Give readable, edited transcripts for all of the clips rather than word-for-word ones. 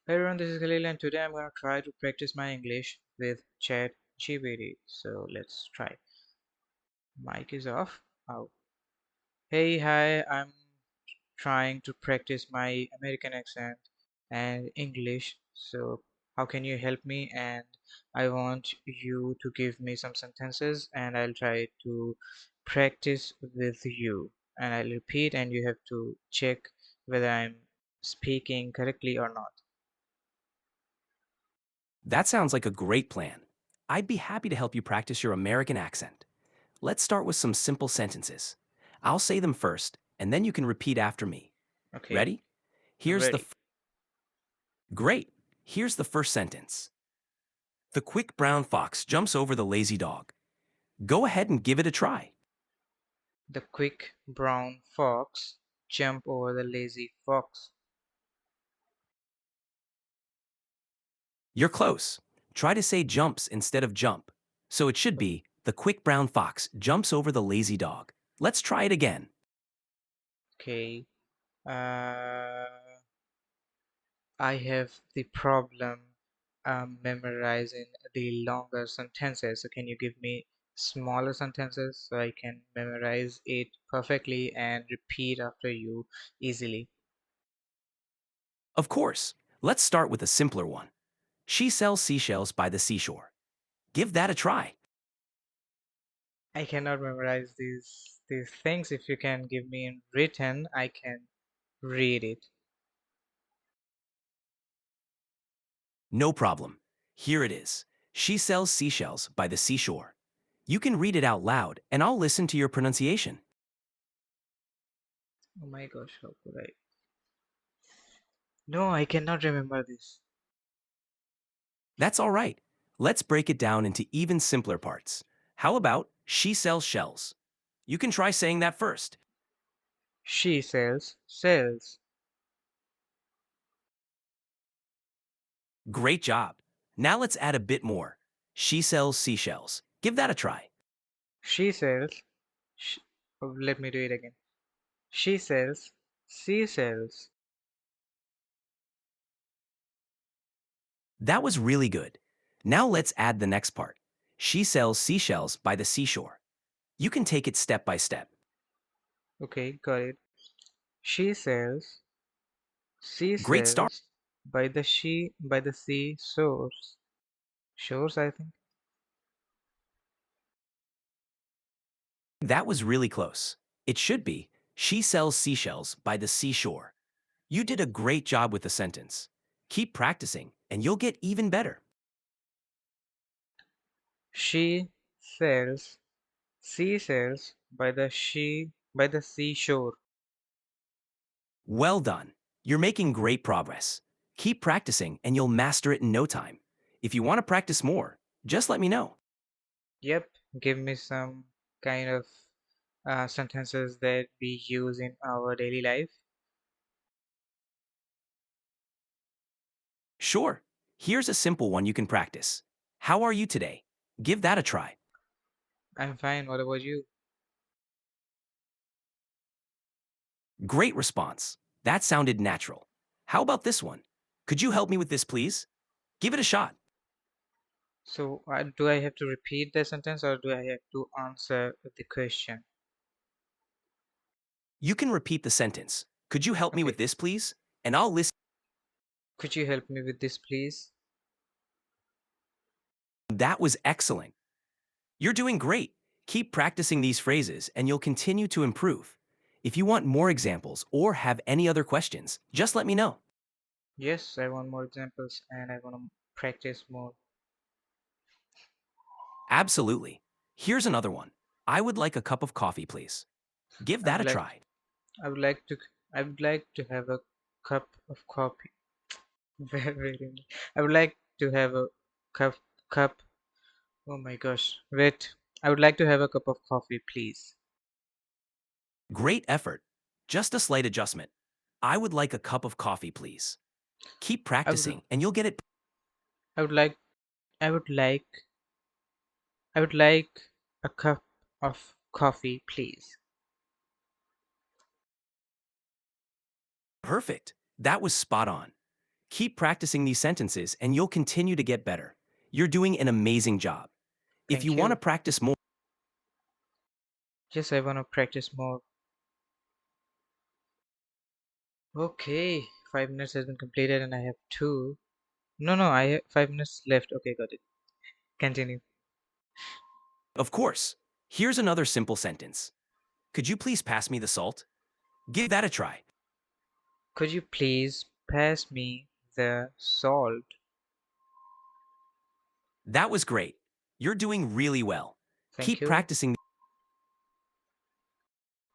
Hey everyone, this is Khalil and today I'm going to try to practice my English with ChatGPT. So let's try. Mic is off. Oh. Hey, hi, I'm trying to practice my American accent and English. So how can you help me? And I want you to give me some sentences and I'll try to practice with you. And I'll repeat and you have to check whether I'm speaking correctly or not. That sounds like a great plan. I'd be happy to help you practice your American accent. Let's start with some simple sentences. I'll say them first, and then you can repeat after me. Okay, Ready? I'm Here's the ready. f- Great. Here's the first sentence. The quick brown fox jumps over the lazy dog. Go ahead and give it a try. The quick brown fox jumped over the lazy fox. You're close. Try to say jumps instead of jump. So it should be the quick brown fox jumps over the lazy dog. Let's try it again. Okay. Uh, I have the problem memorizing the longer sentences. So can you give me smaller sentences so I can memorize it perfectly and repeat after you easily? Of course. Let's start with a simpler one. She sells seashells by the seashore. Give that a try. I cannot memorize these things. If you can give me in written, I can read it. No problem. Here it is. She sells seashells by the seashore. You can read it out loud, and I'll listen to your pronunciation. Oh my gosh, how could I? No, I cannot remember this. That's all right. Let's break it down into even simpler parts. How about she sells shells? You can try saying that first. She sells cells. Great job. Now let's add a bit more. She sells seashells. Give that a try. She sells. Sh oh, let me do it again. She sells seashells. That was really good. Now let's add the next part. She sells seashells by the seashore. You can take it step by step. Okay, got it. She sells Great start. seashells by the sea shores. Shores, I think. That was really close. It should be, she sells seashells by the seashore. You did a great job with the sentence. Keep practicing, and you'll get even better. She sells seashells by the seashore. Well done. You're making great progress. Keep practicing, and you'll master it in no time. If you want to practice more, just let me know. Yep, give me some kind of sentences that we use in our daily life. Sure. Here's a simple one you can practice. How are you today? Give that a try. I'm fine. What about you? Great response. That sounded natural. How about this one? Could you help me with this, please? Give it a shot. So, do I have to repeat the sentence or do I have to answer the question? You can repeat the sentence. Could you help me with Okay. this, please? And I'll listen. Could you help me with this, please? That was excellent. You're doing great. Keep practicing these phrases and you'll continue to improve. If you want more examples or have any other questions, just let me know. Yes, I want more examples and I want to practice more. Absolutely. Here's another one. I would like a cup of coffee, please. Give I that would a like, try. I would like to, I would like to have a cup of coffee. Very. I would like to have a cup, cup. Oh my gosh. Wait. I would like to have a cup of coffee, please. Great effort. Just a slight adjustment. I would like a cup of coffee, please. Keep I would, practicing and you'll get it I would like, I would like, I would like a cup of coffee, please. perfect. That was spot on. Keep practicing these sentences and you'll continue to get better. You're doing an amazing job. If you Thank want to you. practice more, Yes, I want to practice more. Okay, 5 minutes has been completed and I have two. No, no, I have 5 minutes left. Okay, got it. Continue. of course. Here's another simple sentence. Could you please pass me the salt? Give that a try. Could you please pass me the salt? That was great. You're doing really well. Thank Keep you. practicing.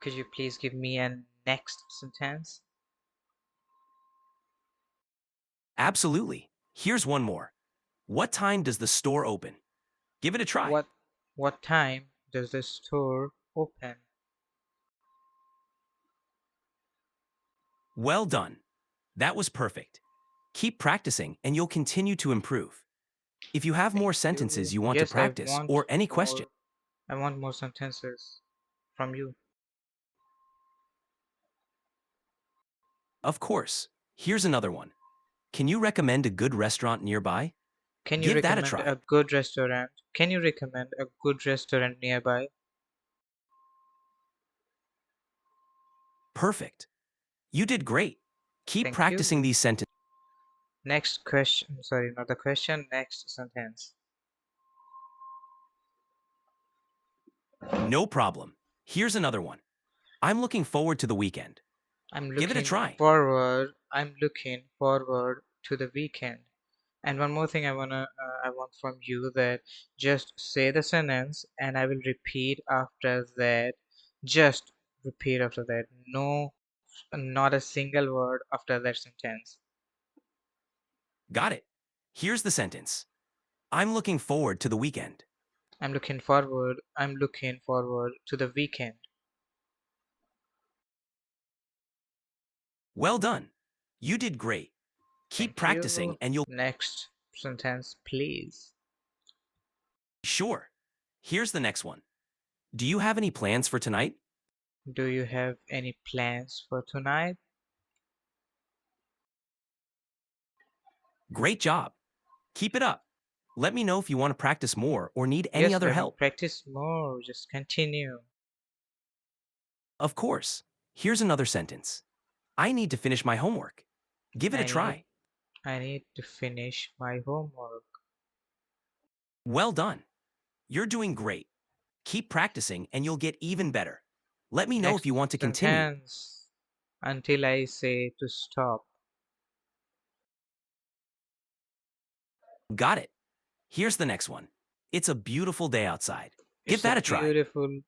Could you please give me a next sentence? Absolutely. Here's one more. What time does the store open? Give it a try. What what time does the store open? Well done. That was perfect. Keep practicing and you'll continue to improve. If you have Thank more you. sentences you want to Yes, I practice want or any question, more. I want more sentences from you. of course. Here's another one. Can you recommend a good restaurant nearby? Can you Give that a recommend try. a good restaurant? Can you recommend a good restaurant nearby? Perfect. You did great. Keep Thank practicing you. these sentences. Next question. Sorry, not the question. Next sentence. No problem. Here's another one. I'm looking forward to the weekend. I'm Give it a looking try. forward. I'm looking forward to the weekend. And one more thing I want from you that just say the sentence and I will repeat after that. Just repeat after that. No, not a single word after that sentence. Got it. Here's the sentence. I'm looking forward to the weekend. I'm looking forward to the weekend. Well done. You did great. Keep Thank practicing you. and you'll Next sentence, please. sure. Here's the next one. Do you have any plans for tonight? Do you have any plans for tonight? Great job. Keep it up. Let me know if you want to practice more or need any Yes, other let me help. practice more. Just continue. Of course. Here's another sentence. I need to finish my homework. Give it a I need try. I need to finish my homework. Well done. You're doing great. Keep practicing and you'll get even better. Let me know if Next you want to continue. sentence. Until I say to stop. Got it. Here's the next one. It's a beautiful day outside. Give that a try.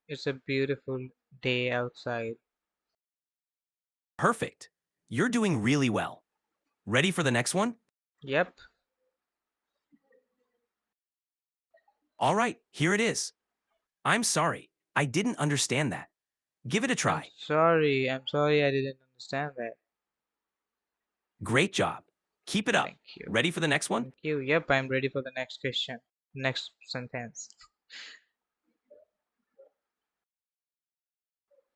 It's a beautiful day outside. Perfect. You're doing really well. Ready for the next one? Yep. All right, here it is. I'm sorry. I didn't understand that. Give it a try. I'm sorry I didn't understand that. Great job. Keep it up. Thank you. Ready for the next one? Thank you. Yep, I'm ready for the next question. Next sentence.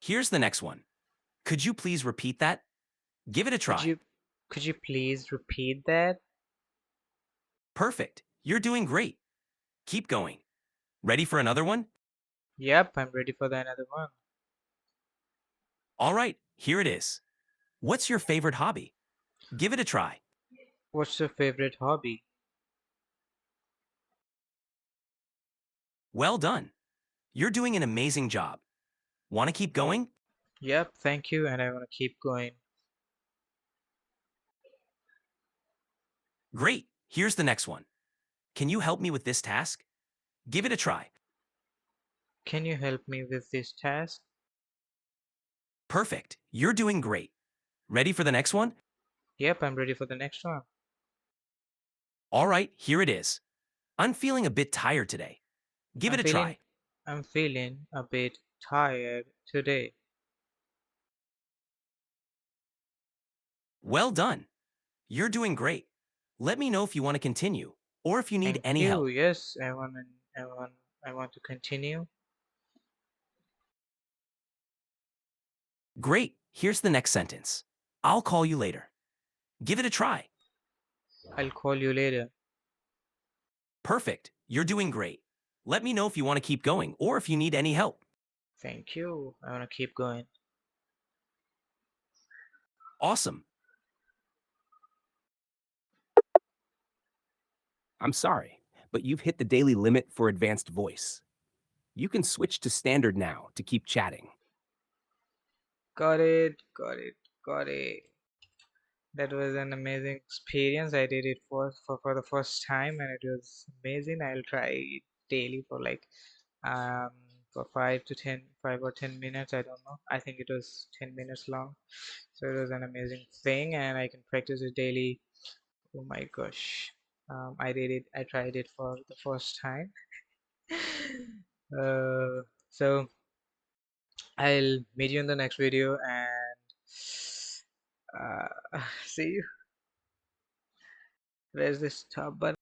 Here's the next one. Could you please repeat that? Give it a Could try. you could you please repeat that? Perfect. You're doing great. Keep going. Ready for another one? Yep, I'm ready for the another one. All right, here it is. What's your favorite hobby? Give it a try. What's your favorite hobby? Well done. You're doing an amazing job. Want to keep going? Yep, thank you, and I want to keep going. Great. Here's the next one. Can you help me with this task? Give it a try. Can you help me with this task? Perfect. You're doing great. Ready for the next one? Yep, I'm ready for the next one. All right, here it is. I'm feeling a bit tired today. Give I'm it a feeling try. I'm feeling a bit tired today. Well done. You're doing great. Let me know if you want to continue or if you need Thank any you. help. Yes, I want to continue. Great. Here's the next sentence. I'll call you later. Give it a try. I'll call you later. Perfect. You're doing great. Let me know if you want to keep going or if you need any help. Thank you. I want to keep going. Awesome. I'm sorry, but you've hit the daily limit for advanced voice. You can switch to standard now to keep chatting. Got it. Got it. Got it. That was an amazing experience. I did it for the first time and it was amazing. I'll try it daily for like um for 5 or 10 minutes. I don't know. I think it was 10 minutes long. So it was an amazing thing and I can practice it daily. Oh my gosh. I did it. I tried it for the first time. So I'll meet you in the next video and see you. Where's this stop button?